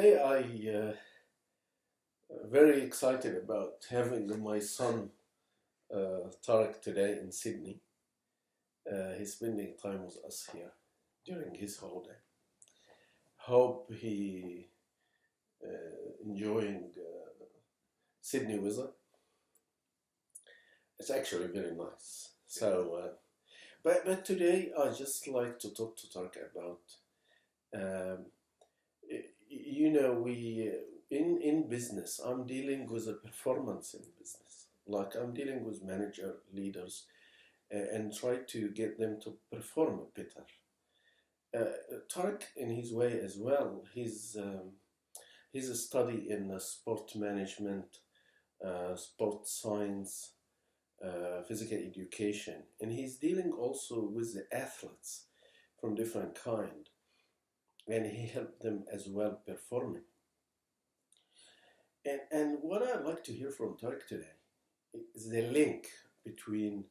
Today very excited about having my son Tarek today in Sydney. He's spending time with us here during his holiday. Hope he enjoying Sydney weather. It's actually very nice. But today I just like to talk to Tarek about um, we in business. I'm dealing with a performance in business. Like I'm dealing with manager leaders and try to get them to perform better. Tarek, in his way as well, he's a study in sport management, sport science, physical education, and he's dealing also with the athletes from different kind, and he helped them as well performing. And what I'd like to hear from Tarek today is the link between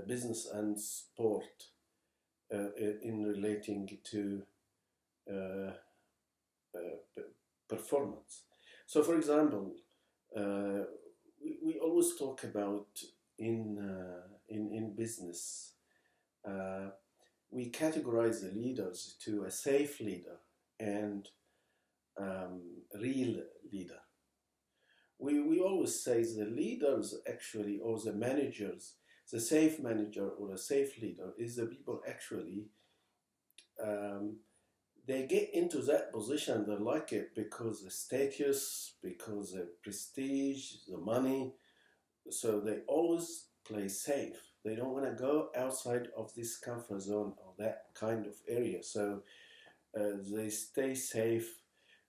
business and sport in relating to uh, performance. So, for example, we always talk about in business, uh, we categorize the leaders to a safe leader and real leader. We always say the leaders actually, or the managers, the safe manager or a safe leader is the people actually, um, they get into that position, they like it because the status, because the prestige, the money, so they always play safe. They don't want to go outside of this comfort zone or that kind of area. So they stay safe.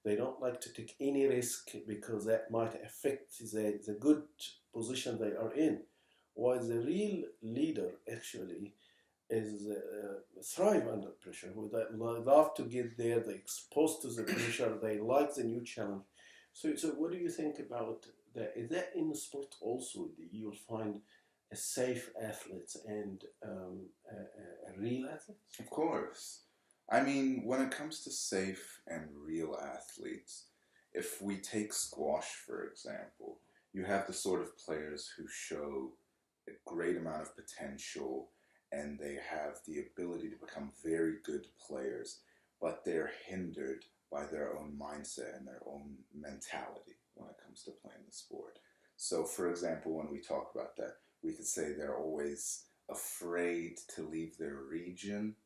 They don't like to take any risk because that might affect the good position they are in. While the real leader actually is thrive under pressure. They love to get there. They exposed to the pressure. They like the new challenge. So what do you think about that? Is that in the sport also that you'll find a safe athlete and a real athlete? Of course. I mean, when it comes to safe and real athletes, if we take squash, for example, you have the sort of players who show a great amount of potential and they have the ability to become very good players, but they're hindered by their own mindset and their own mentality when it comes to playing the sport. So, for example, when we talk about that, we could say they're always afraid to leave their region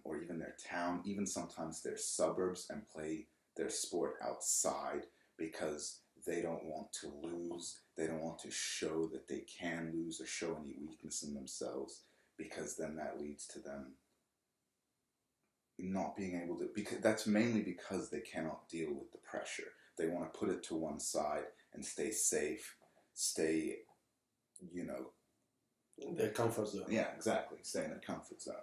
or even their town, even sometimes their suburbs, and play their sport outside because they don't want to lose. They don't want to show that they can lose or show any weakness in themselves, because then that leads to them not being able to, because that's mainly because they cannot deal with the pressure. They want to put it to one side and stay safe, stay, you know, In their comfort zone. yeah, exactly, stay in their comfort zone.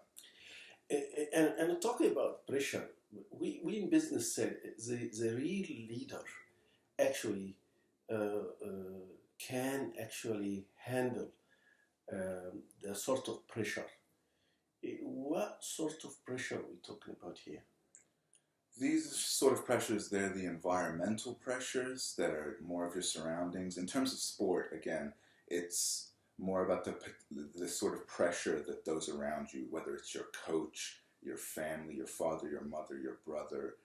And talking about pressure, we in business said the real leader actually can actually handle the sort of pressure. What sort of pressure are we talking about here? These sort of pressures, they're the environmental pressures that are more of your surroundings. In terms of sport, again, it's more about the sort of pressure that those around you, whether it's your coach, your family, your father, your mother, your brother,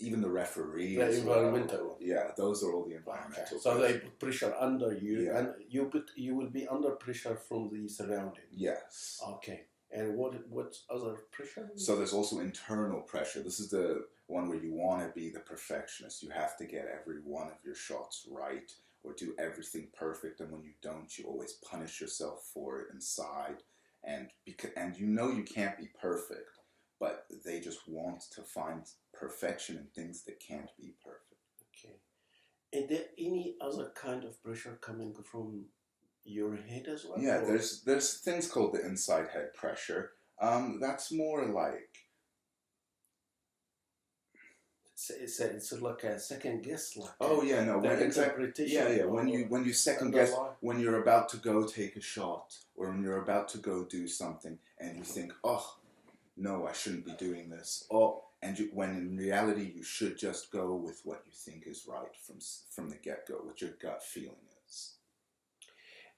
even the referee. The environmental. Yeah, those are all the environmental. Okay. So they put pressure under you, Yeah. and you will be under pressure from the surrounding. Yes. Okay. And what other pressure? So there's also internal pressure. This is the one where you want to be the perfectionist. You have to get every one of your shots right or do everything perfect. And when you don't, you always punish yourself for it inside. And you know you can't be perfect, but they just want to find perfection in things that can't be perfect. Okay. Is there any other kind of pressure coming from your head as well? Yeah, there's things called the inside head pressure. That's more like, it's like a second guess, like oh yeah, no, the exactly, interpretation. yeah. When you second guess, when you're about to go take a shot or when you're about to go do something, and you think, oh no, I shouldn't be doing this. Oh, and when in reality you should just go with what you think is right from the get-go, what your gut feeling is.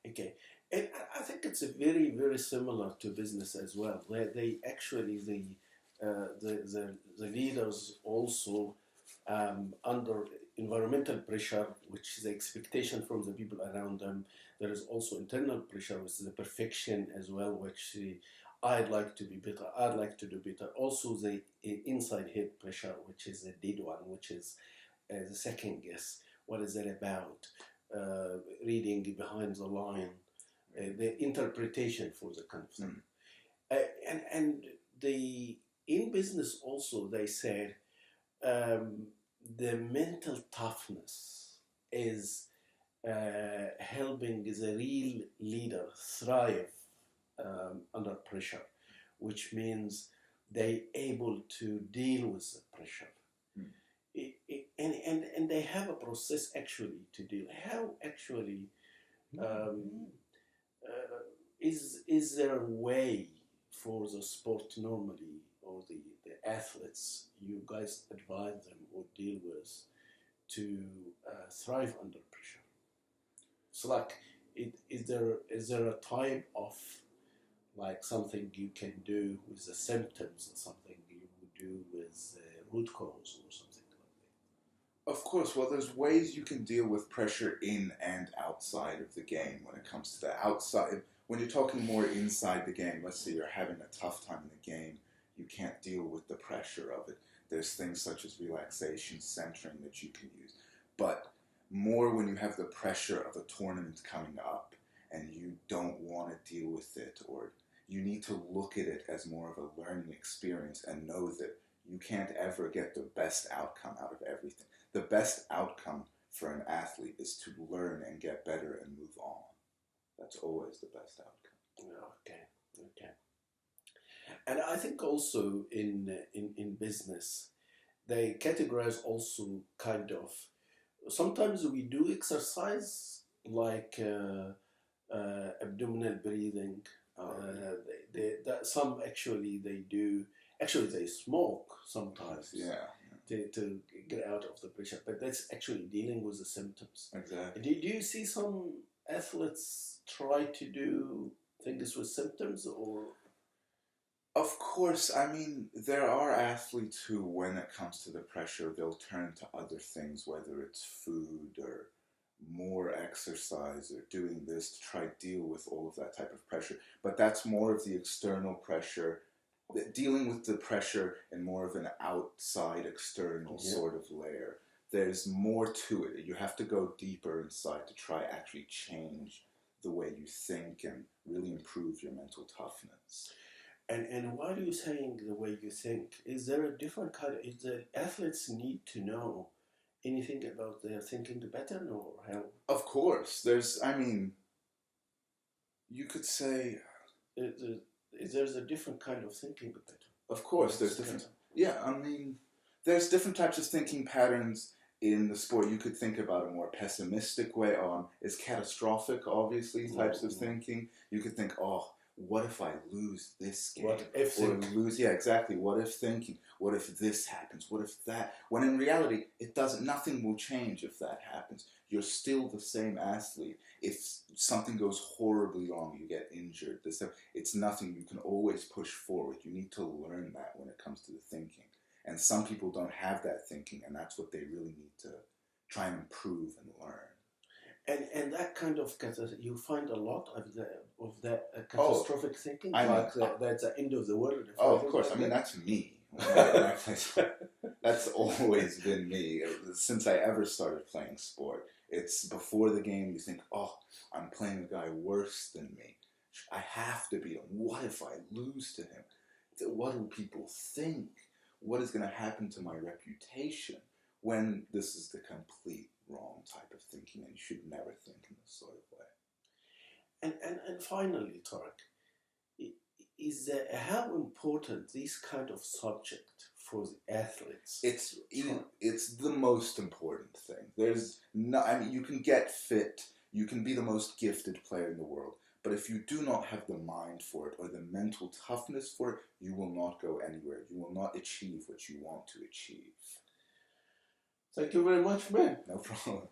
Okay, and I think it's a very, very similar to business as well. They actually the leaders also under environmental pressure, which is the expectation from the people around them. There is also internal pressure, which is the perfection as well, which I'd like to be better, I'd like to do better. Also the inside head pressure, which is a dead one, which is the second guess. What is it about? Reading behind the line, the interpretation for the kind of thing. And the in business also they said the mental toughness is helping the real leader thrive under pressure, which means they able to deal with the pressure. And they have a process actually to deal. How actually is there a way for the sport normally, or the athletes you guys advise them or deal with to thrive under pressure? So like, is there a type of like something you can do with the symptoms, or something you would do with root cause or something like that? Of course. Well, there's ways you can deal with pressure in and outside of the game. When it comes to the outside, when you're talking more inside the game, let's say you're having a tough time in the game, you can't deal with the pressure of it. There's things such as relaxation, centering that you can use. But more when you have the pressure of a tournament coming up and you don't want to deal with it, or you need to look at it as more of a learning experience and know that you can't ever get the best outcome out of everything. The best outcome for an athlete is to learn and get better and move on. That's always the best outcome. Okay. And I think also in business, they categorize also kind of, sometimes we do exercise like abdominal breathing. Some actually they do. Actually, they smoke sometimes. Yeah. To get out of the pressure, but that's actually dealing with the symptoms. Exactly. Do you see some athletes try to do things with symptoms, or? Of course, I mean, there are athletes who, when it comes to the pressure, they'll turn to other things, whether it's food or more exercise or doing this to try to deal with all of that type of pressure. But that's more of the external pressure, dealing with the pressure in more of an outside, external sort of layer. There's more to it. You have to go deeper inside to try actually change the way you think and really improve your mental toughness. And why are you saying the way you think? Is there a different kind of, is the athletes need to know anything about their thinking better, or how? Of course. There's, I mean, you could say... There's a different kind of thinking better. Of course, there's different... Yeah, I mean, there's different types of thinking patterns in the sport. You could think about a more pessimistic way on, is catastrophic, obviously, types of thinking. You could think, oh, what if I lose this game? What if lose? Yeah, exactly. What if thinking? What if this happens? What if that? When in reality, it doesn't. Nothing will change if that happens. You're still the same athlete. If something goes horribly wrong, you get injured. It's nothing. You can always push forward. You need to learn that when it comes to the thinking. And some people don't have that thinking, and that's what they really need to try and improve and learn. And that kind of, you find a lot of that catastrophic thinking, like that's the end of the world. Oh, of course. I mean, that's me. That's always been me. Since I ever started playing sport. It's before the game, you think, oh, I'm playing a guy worse than me. I have to beat him. What if I lose to him? What do people think? What is going to happen to my reputation? When this is the complete wrong type of thinking, and you should never think in this sort of way. And finally, Tarek, is how important this kind of subject for the athletes? It's the most important thing. There's no, I mean, you can get fit, you can be the most gifted player in the world, But if you do not have the mind for it or the mental toughness for it, you will not go anywhere. You will not achieve what you want to achieve. Thank you very much, man. No problem.